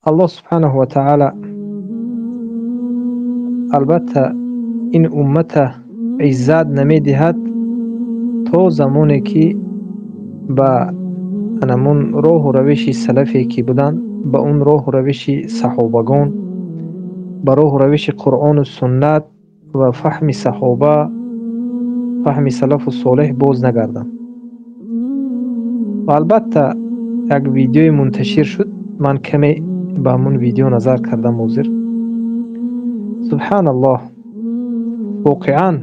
الله سبحانه و تعالی البته این امت عزت نمیدهد تا زمانی که با انمون راه و روش سلفی که بودن، با اون راه و روش صحابگان، با راه و روش قرآن و سنت و فهم صحابه، فهم سلف و صالح باز نگردن. و البته یک ویدیوی منتشر شد، من کمی به همون ویدیو نظر کردم. عذر. سبحان الله، واقعا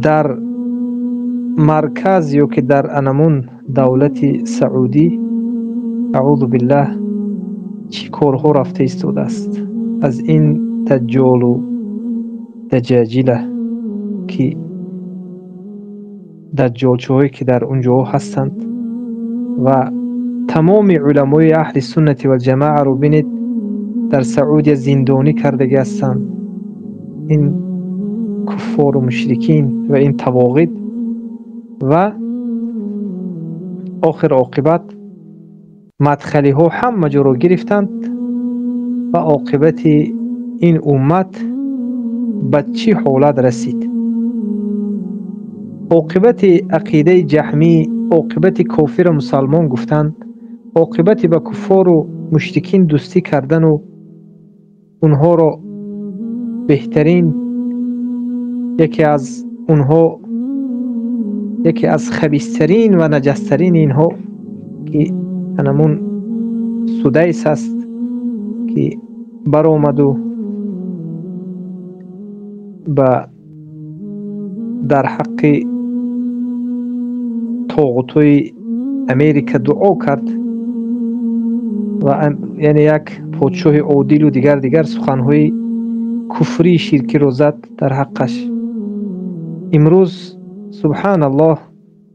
در مرکز یا که در انمون دولت سعودی اعوذ بالله چی کارها رفته ایستاده است. از این دجال و دجاجله که دجالچوهایی که در اونجا هستند و تمام علمای اهل سنت و جماعه رو بینید در سعودی زندانی کرده هستند. این کفار و مشرکین و این طواغیت و آخر عاقبت مدخلی ها همه جا رو گرفتند و عاقبت این امت به چی حالت رسید؟ عاقبت عقیده جهمی، عاقبت کافر مسلمان گفتند، عاقبت به کفار و مشرکین دوستی کردن و اونها رو بهترین یکی از خبیثترین و نجسترین اینها که انمون سدیس است که بر آمد و در حق طاغوت‌های امریکا دعا کرد و یعنی یک پادشاه عادل و دیگر سخن‌های کفری شرکی رو زد در حقش. امروز سبحان الله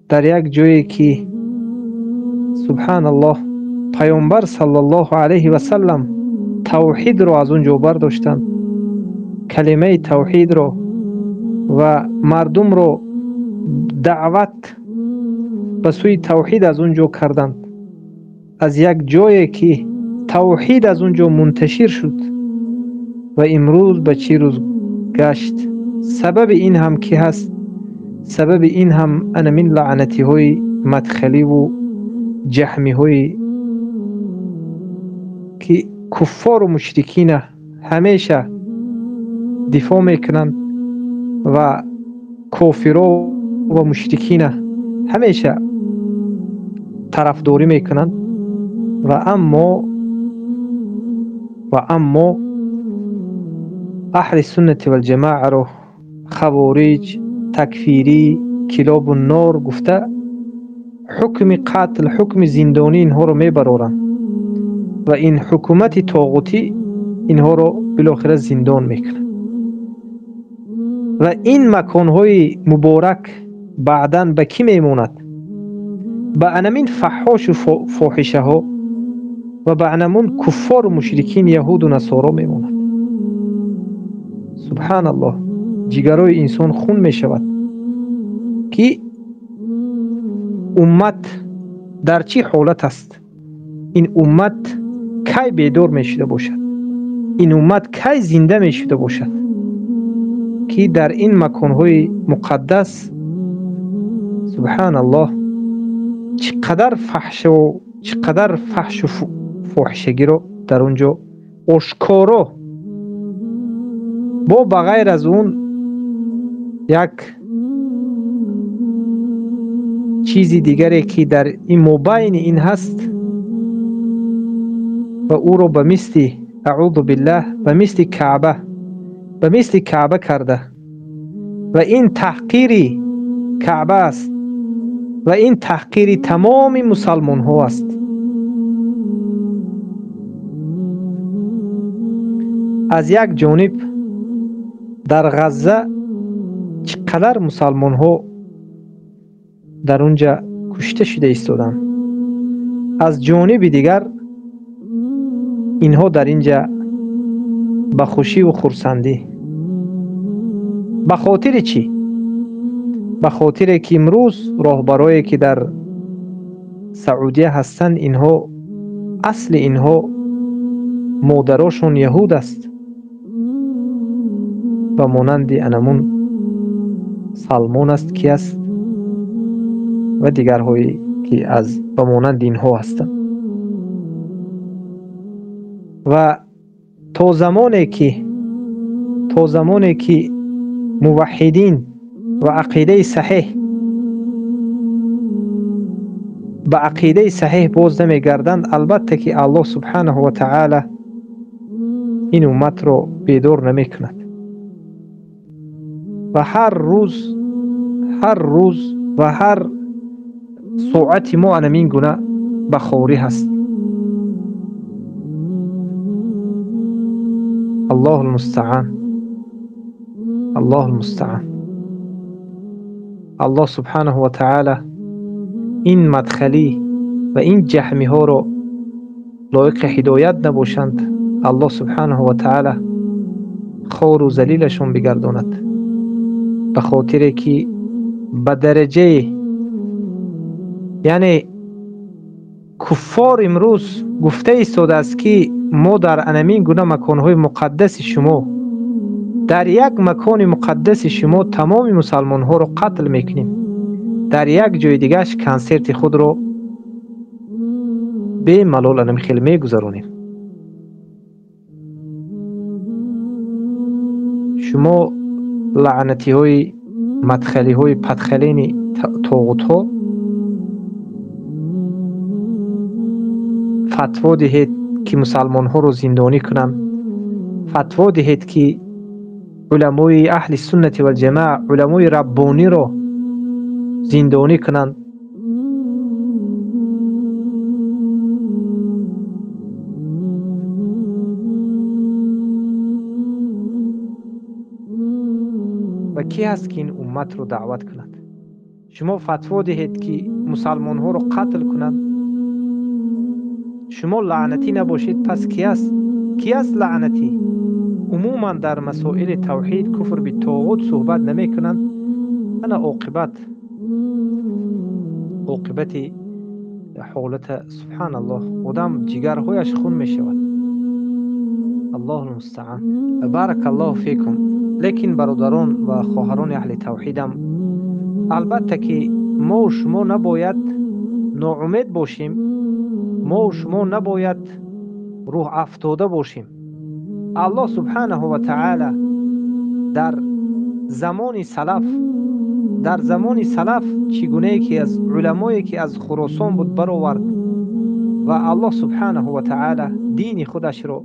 در یک جایی که سبحان الله پیامبر صلی الله علیه و سلم توحید رو از اونجا برداشتن، کلمه توحید رو، و مردم رو دعوت به سوی توحید از اونجا کردند. از یک جایی که توحید از اونجا منتشر شد و امروز به چی روز گشت. سبب این هم که هست، سبب این هم انمین لعنتی های مدخلی و جهمی های که کفار و مشرکین همیشه دفاع میکنند و کافرها و مشرکین همیشه طرفداری میکنند و اما اهل سنت و الجماعه رو خوارج، تکفیری، کلاب النار گفته حکم قتل، حکم زندانی اینها رو میبرارن و این حکومت طاغوتی اینها رو بالاخره زندان میکنن و این مکانهای مبارک بعداً به کی میموند؟ به انمین فحاش و فاحشه ها و به انمون کفار و مشرکین یهود و نصارا میموند. سبحان الله، جگرای انسان خون میشود که امت در چی حالت است. این امت کی بیدار میشده باشد، این امت کی زنده میشده باشد که در این مکانهای مقدس سبحان الله چقدر فحش و فحشگی رو در اونجا آشکارا با بغیر از اون یک چیزی دیگری که در این مبین این هست و او رو به مثل اعوذ بالله به مثل کعبه کرده و این تحقیری کعبه است و این تحقیری تمام مسلمان ها است. از یک جانب در غزه چقدر مسلمان ها در اونجا کشته شده ایستادند، از جانب دیگر اینها در اینجا به خوشی و خرسندی. به خاطر چی؟ به خاطر که امروز راهبرایی که در سعودیه هستند، اینها اصل اینها مادراشون یهود است و مانند انمون سلمان است کی است و دیگرهایی که از و مانند اینها هستند. و تا زمانی که موحدین و عقیده صحیح باز نمیگردند، البته که الله سبحانه و تعالی این امت رو بیدار نمی کند و هر روز و هر ساعت ما انمین گونه بخوری هست. الله المستعان. الله سبحانه و تعالی این مدخلی و این جهمی ها رو لایق هدایت نباشند، الله سبحانه و تعالی خور و ذلیلشون بگرداند، به خاطر که به درجه یعنی کفار امروز گفته ایستاده است که ما در انمین گونه مکانهای مقدس شما، در یک مکان مقدس شما تمام مسلمان ها رو قتل میکنیم، در یک جای دیگرش کنسرت خود رو به ملال انمخیل میگذرونیم. شما لعنتی های مدخلی های پدخلین طاغوت ها فتوا دهید که مسلمان ها رو زندانی کنند، فتوا دهید که علمای اهل سنت و جماعه، علمای ربانی رو زندانی کنند. و کی هست که این امت رو دعوت کند؟ شما فتوا دهید که مسلمان ها رو قتل کنند. شما لعنتی نباشید، پس کی است لعنتی؟ عموما در مسائل توحید کفر به طاغوت صحبت نمی کنند. انا عاقبت حالت سبحان الله آدم جگرهایش خون می شود. الله المستعان. بارک الله فیکم. لیکن برادران و خواهران اهل توحیدم، البته که ما و شما نباید ناامید باشیم، ما و شما نباید روح افتاده باشیم. الله سبحانه و تعالی در زمان سلف چگونه که از علمایی که از خراسان بود برآورد و الله سبحانه و تعالی دین خودش را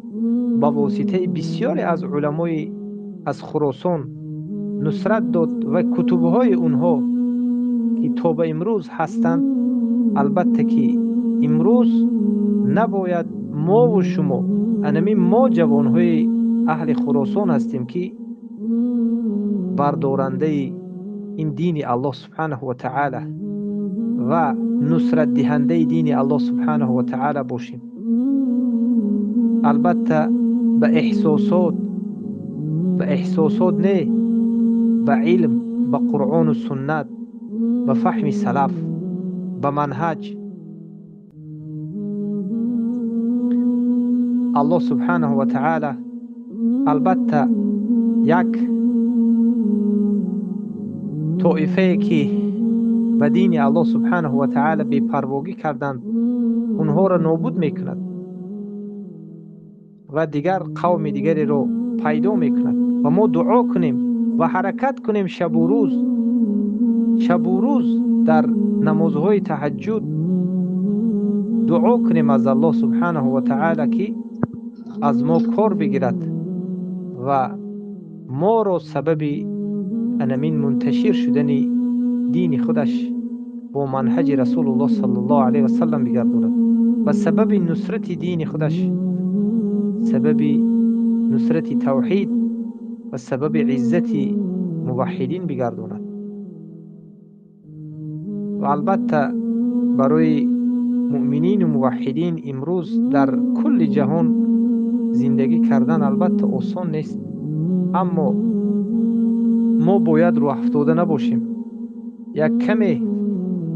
با واسطه بسیاری از علمای از خراسان نصرت داد و کتبهای اونها که تا به امروز هستند. البته که امروز نباید ما و شما، انمی ما جوانهای اهل خراسان هستیم که بردارنده این دین الله سبحانه و تعالی و نصرت دهنده دین الله سبحانه و تعالی باشیم. البته به احساسات نه، به علم، به قرآن و سنت، به فهم سلف، به منهج. الله سبحانه و تعالی البته یک طائفه که به دین الله سبحانه و تعالی بی‌پرواگی کردند اونها را نابود میکند و دیگر قوم دیگری رو پیدا میکند. و ما دعا کنیم و حرکت کنیم شب و روز در نمازهای تهجد دعا کنیم از الله سبحانه و تعالی که از ما کار بگیرد و ما را سبب انمین منتشر شدن دین خودش با منهج رسول الله صلی الله علیه و سلم بگرداند و سبب نصرت دین خودش، سبب نصرت توحید و سبب عزت موحدین بگرداند. و البته برای مؤمنین و موحدین امروز در کل جهان زندگی کردن البته آسان نیست، اما ما باید رو افتاده نباشیم. یک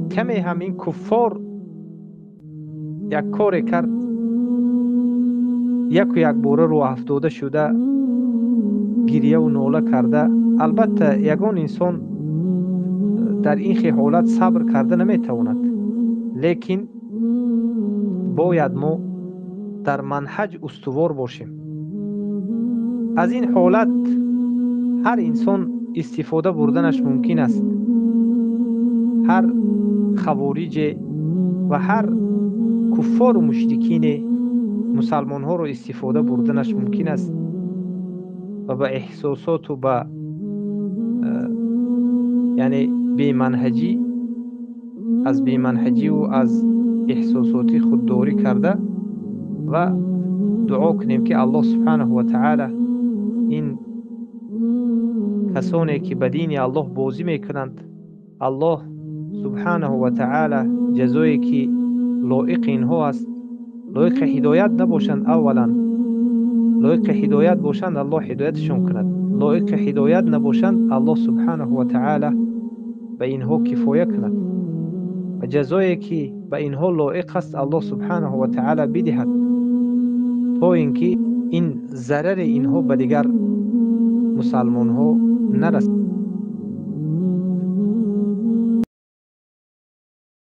کمی همین کفار یک کار کرد، یک و یک باره رو افتاده شده، گریه و ناله کرده. البته یگان انسان در این خیلی حالت صبر کرده نمیتواند، لیکن باید ما در منهج استوار باشیم. از این حالت هر انسان استفاده بردنش ممکن است. هر خوارج و هر کفار و مشرکین مسلمان ها رو استفاده بردنش ممکن است و به احساسات و به یعنی بیمنهجی، از بیمنهجی و از احساساتی خودداری کرده و دعا کنیم که الله سبحانه و تعالی این کسانی که به دین الله بازی میکنند، الله سبحانه و تعالی جزایی که لایق اینها است، لایق هدایت نباشند، اولا لایق هدایت باشند الله هدایتشون کند، لایق هدایت نباشند الله سبحانه و تعالی به اینها کفایه کند و جزایی که به اینها لایق است الله سبحانه و تعالی بدهد، تا اینکه این ضرر اینها به دیگر مسلمان ها نرسد.